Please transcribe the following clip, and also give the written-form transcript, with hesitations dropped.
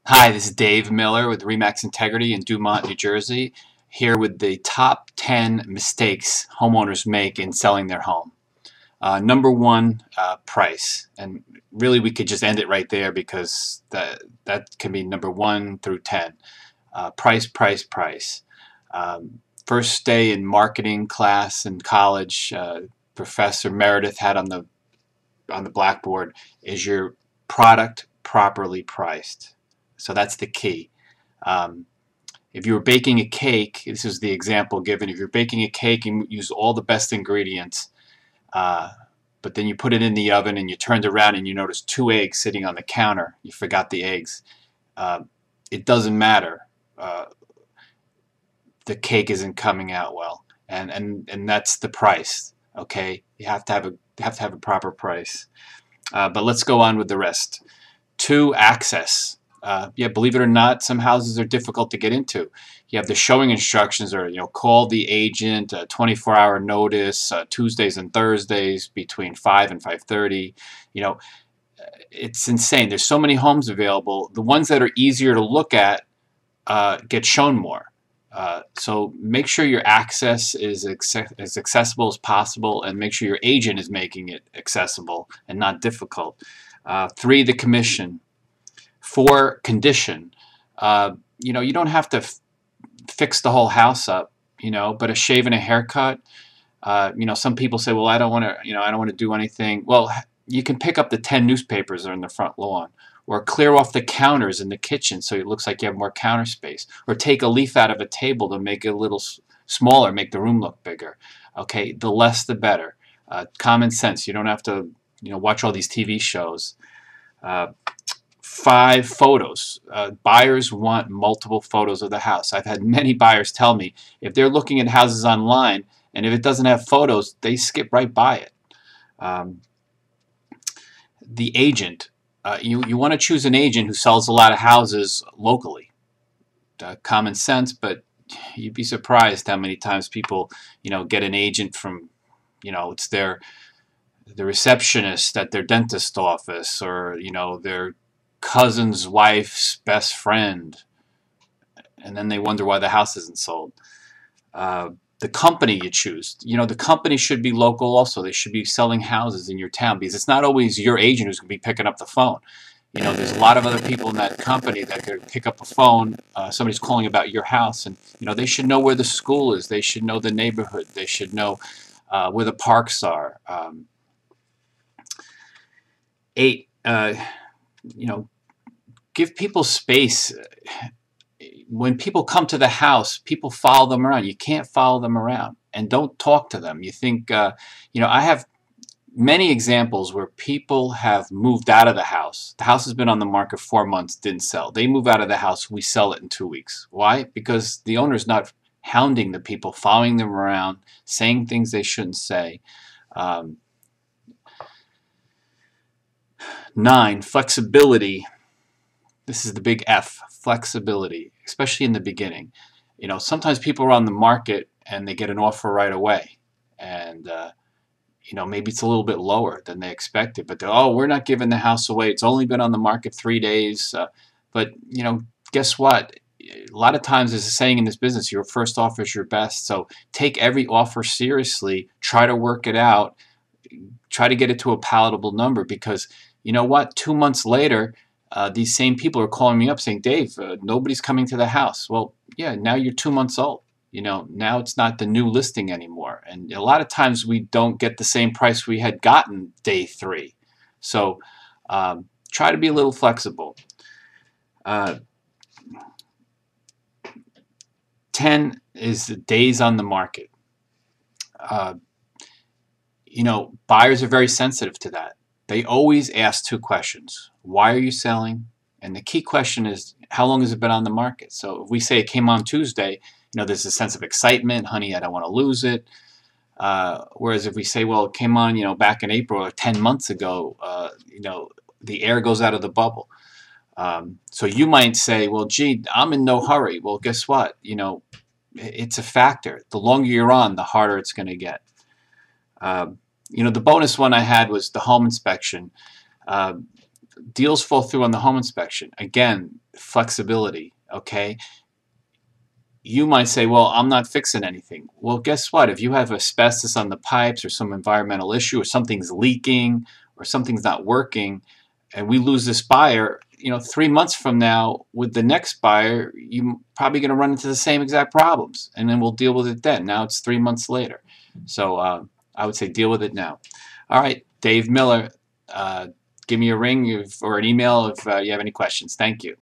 Hi, this is Dave Miller with Remax Integrity in Dumont, New Jersey, here with the top 10 mistakes homeowners make in selling their home. Number one, price. And really we could just end it right there because that can be number 1 through 10. Price, price, price. First day in marketing class in college, Professor Meredith had on the blackboard, is your product properly priced? So that's the key. Um, if you were baking a cake, this is the example given, if you're baking a cake and use all the best ingredients, uh, but then you put it in the oven and you turned around and you notice 2 eggs sitting on the counter, you forgot the eggs, uh, it doesn't matter. The cake isn't coming out well, and that's the price. Okay, you have to have a proper price. But let's go on with the rest. 2, access. Yeah, believe it or not, some houses are difficult to get into. You have the showing instructions, or call the agent, 24-hour notice, Tuesdays and Thursdays between 5 and 5:30. You know, it's insane. There's so many homes available. The ones that are easier to look at get shown more. So make sure your access is as accessible as possible, and make sure your agent is making it accessible and not difficult. 3, the commission. 4, condition. You don't have to fix the whole house up, but a shave and a haircut. Some people say, well, I don't want to, I don't want to do anything. Well, you can pick up the 10 newspapers that are in the front lawn, or clear off the counters in the kitchen so it looks like you have more counter space, or take a leaf out of a table to make it a little smaller, make the room look bigger. Okay, the less the better. Common sense. You don't have to, watch all these TV shows. 5, photos. Buyers want multiple photos of the house. I've had many buyers tell me if they're looking at houses online and if it doesn't have photos, they skip right by it. The agent. You want to choose an agent who sells a lot of houses locally. Common sense, but you'd be surprised how many times people, get an agent from, it's the receptionist at their dentist office, or their cousin's wife's best friend, and then they wonder why the house isn't sold. The company you choose, the company should be local also. They should be selling houses in your town, because it's not always your agent who's going to be picking up the phone. There's a lot of other people in that company that could pick up a phone. Somebody's calling about your house, and they should know where the school is. They should know the neighborhood. They should know where the parks are. 8, give people space. When people come to the house, people follow them around. You can't follow them around, and don't talk to them. You think, I have many examples where people have moved out of the house. The house has been on the market 4 months, didn't sell. They move out of the house, we sell it in 2 weeks. Why? Because the owner's not hounding the people, following them around, saying things they shouldn't say. 9, flexibility. This is the big F, flexibility, especially in the beginning. Sometimes people are on the market and they get an offer right away, and maybe it's a little bit lower than they expected, but they're, oh, we're not giving the house away. It's only been on the market 3 days. But guess what? A lot of times, there's a saying in this business, your first offer is your best. So take every offer seriously. Try to work it out. Try to get it to a palatable number, because you know what? 2 months later, these same people are calling me up saying, Dave, nobody's coming to the house. Well, yeah, now you're 2 months old. Now it's not the new listing anymore. And a lot of times we don't get the same price we had gotten day 3. So try to be a little flexible. 10 is the days on the market. Buyers are very sensitive to that. They always ask 2 questions. Why are you selling? And the key question is, how long has it been on the market? So if we say it came on Tuesday, there's a sense of excitement. Honey, I don't want to lose it. Whereas if we say, well, it came on, back in April or 10 months ago, the air goes out of the bubble. So you might say, well, gee, I'm in no hurry. Well, guess what? It's a factor. The longer you're on, the harder it's going to get. The bonus one I had was the home inspection. deals fall through on the home inspection. Again, flexibility, okay? You might say, well, I'm not fixing anything. Well, guess what? If you have asbestos on the pipes or some environmental issue or something's leaking or something's not working and we lose this buyer, 3 months from now with the next buyer, you're probably going to run into the same exact problems, and then we'll deal with it then. Now it's 3 months later. So I would say deal with it now. All right, Dave Miller, give me a ring or an email if you have any questions. Thank you.